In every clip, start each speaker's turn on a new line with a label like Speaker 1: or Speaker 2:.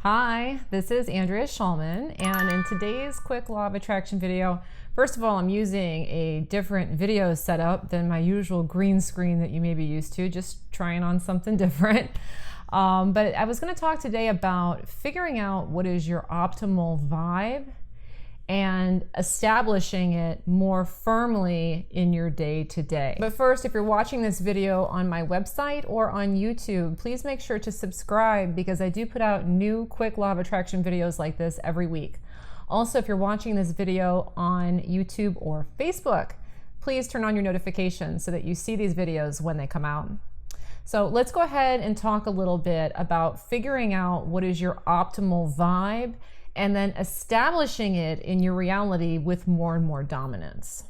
Speaker 1: Hi, this is Andrea Schulman, and in today's quick law of attraction video, first of all, I'm using a different video setup than my usual green screen that you may be used to, just trying on something different. But I was going to talk today about figuring out what is your optimal vibe and establishing it more firmly in your day-to-day. But first, if you're watching this video on my website or on YouTube, please make sure to subscribe because I do put out new quick law of attraction videos like this every week. Also, if you're watching this video on YouTube or Facebook, please turn on your notifications so that you see these videos when they come out. So let's go ahead and talk a little bit about figuring out what is your optimal vibe and then establishing it in your reality with more and more dominance.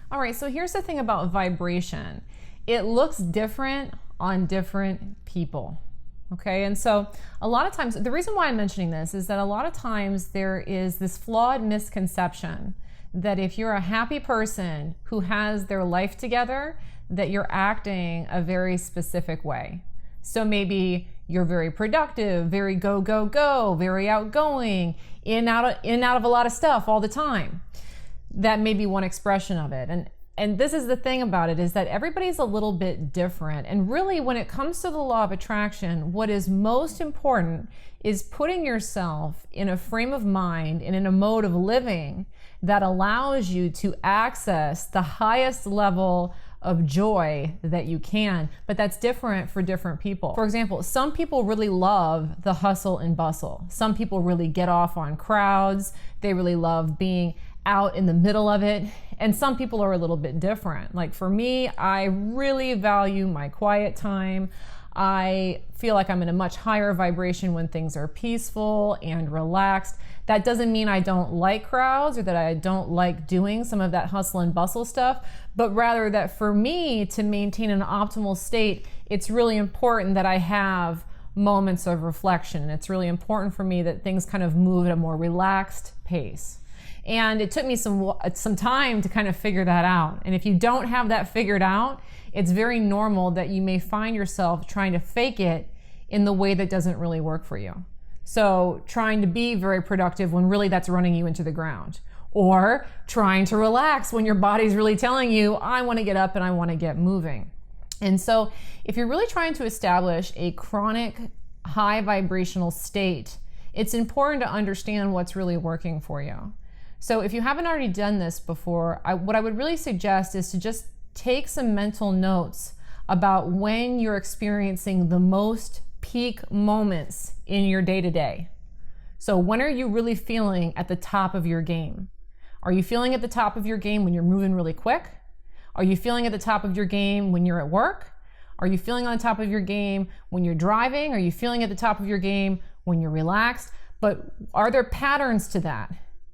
Speaker 1: All right, so here's the thing about vibration. It looks different on different people. Okay, and so a lot of times, the reason why I'm mentioning this is that a lot of times there is this flawed misconception that if you're a happy person who has their life together, that you're acting a very specific way. So maybe you're very productive, very go, go, go, very outgoing, in out of a lot of stuff all the time. That may be one expression of it. And this is the thing about it, is that everybody's a little bit different. And really, when it comes to the law of attraction, what is most important is putting yourself in a frame of mind and in a mode of living that allows you to access the highest level of joy that you can, but that's different for different people. For example, some people really love the hustle and bustle. Some people really get off on crowds. They really love being out in the middle of it. And some people are a little bit different. Like for me, I really value my quiet time. I feel like I'm in a much higher vibration when things are peaceful and relaxed. That doesn't mean I don't like crowds or that I don't like doing some of that hustle and bustle stuff, but rather that for me to maintain an optimal state, it's really important that I have moments of reflection. It's really important for me that things kind of move at a more relaxed pace. And it took me some time to kind of figure that out. And if you don't have that figured out, it's very normal that you may find yourself trying to fake it in the way that doesn't really work for you. So trying to be very productive when really that's running you into the ground. Or trying to relax when your body's really telling you, I want to get up and I want to get moving. And so if you're really trying to establish a chronic high vibrational state, it's important to understand what's really working for you. So if you haven't already done this before, what I would really suggest is to just take some mental notes about when you're experiencing the most peak moments in your day-to-day. So when are you really feeling at the top of your game? Are you feeling at the top of your game when you're moving really quick? Are you feeling at the top of your game when you're at work? Are you feeling on the top of your game when you're driving? Are you feeling at the top of your game when you're relaxed? But are there patterns to that?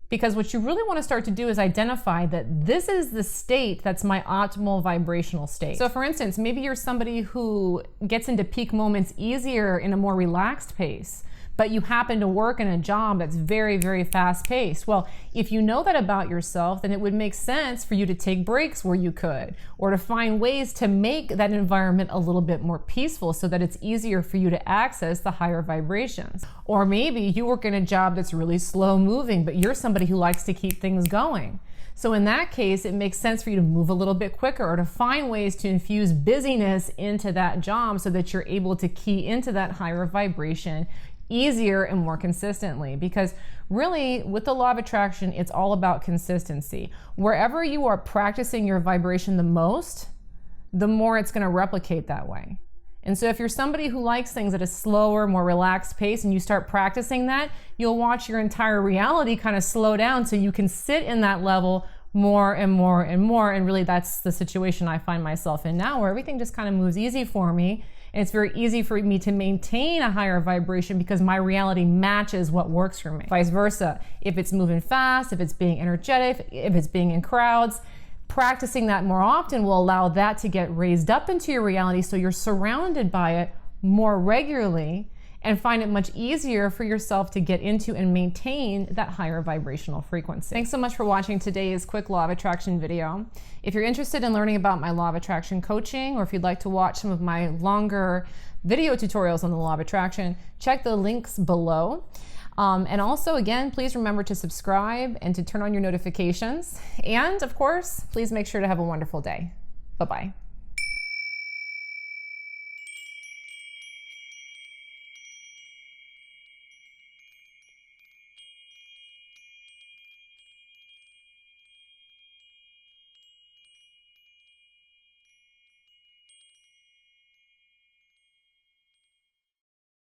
Speaker 1: Because what you really want to start to do is identify that this is the state that's my optimal vibrational state. So for instance, maybe you're somebody who gets into peak moments easier in a more relaxed pace, but you happen to work in a job that's very, very fast paced. Well, if you know that about yourself, then it would make sense for you to take breaks where you could, or to find ways to make that environment a little bit more peaceful so that it's easier for you to access the higher vibrations. Or maybe you work in a job that's really slow moving, but you're somebody who likes to keep things going. So in that case, it makes sense for you to move a little bit quicker or to find ways to infuse busyness into that job so that you're able to key into that higher vibration easier and more consistently. Because really, with the law of attraction, it's all about consistency. Wherever you are practicing your vibration the most, the more it's going to replicate that way. And so if you're somebody who likes things at a slower, more relaxed pace, and you start practicing that, you'll watch your entire reality kind of slow down so you can sit in that level more and more and more. And really, that's the situation I find myself in now, where everything just kind of moves easy for me. And it's very easy for me to maintain a higher vibration because my reality matches what works for me. Vice versa. If it's moving fast, if it's being energetic, if it's being in crowds, practicing that more often will allow that to get raised up into your reality so you're surrounded by it more regularly. and find it much easier for yourself to get into and maintain that higher vibrational frequency. Thanks so much for watching today's quick law of attraction video. If you're interested in learning about my law of attraction coaching, or if you'd like to watch some of my longer video tutorials on the law of attraction, check the links below. And also, again, please remember to subscribe and to turn on your notifications. And of course, please make sure to have a wonderful day. Bye-bye.